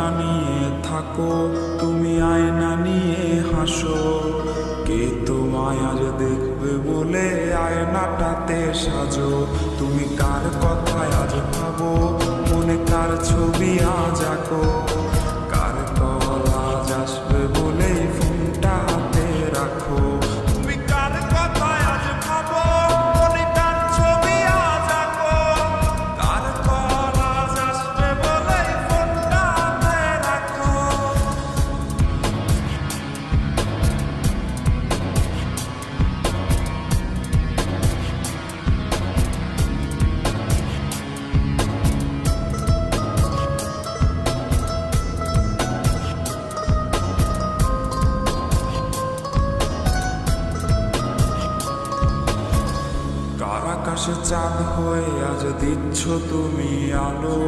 আয়না নিয়ে থাকো, তুমি আয়না নিয়ে হাসো। কে তোমায় আজ দেখবে বলে আয়নাটাতে সাজো। তুমি কার কথায় আজ ভাবো, মনে কার ছবি আজ আঁকো। কার কল আজ আসবে বলে ফোনটা হাতে রাখো। তুমি কার কথায় আজ ভাবো, মনে কার ছবি আজ আঁকো। কার কল আজ আসবে বলে ফোনটা হাতে রাখো। কার আকাশে চাঁদ হয়ে আজ দিচ্ছ তুমি আলো।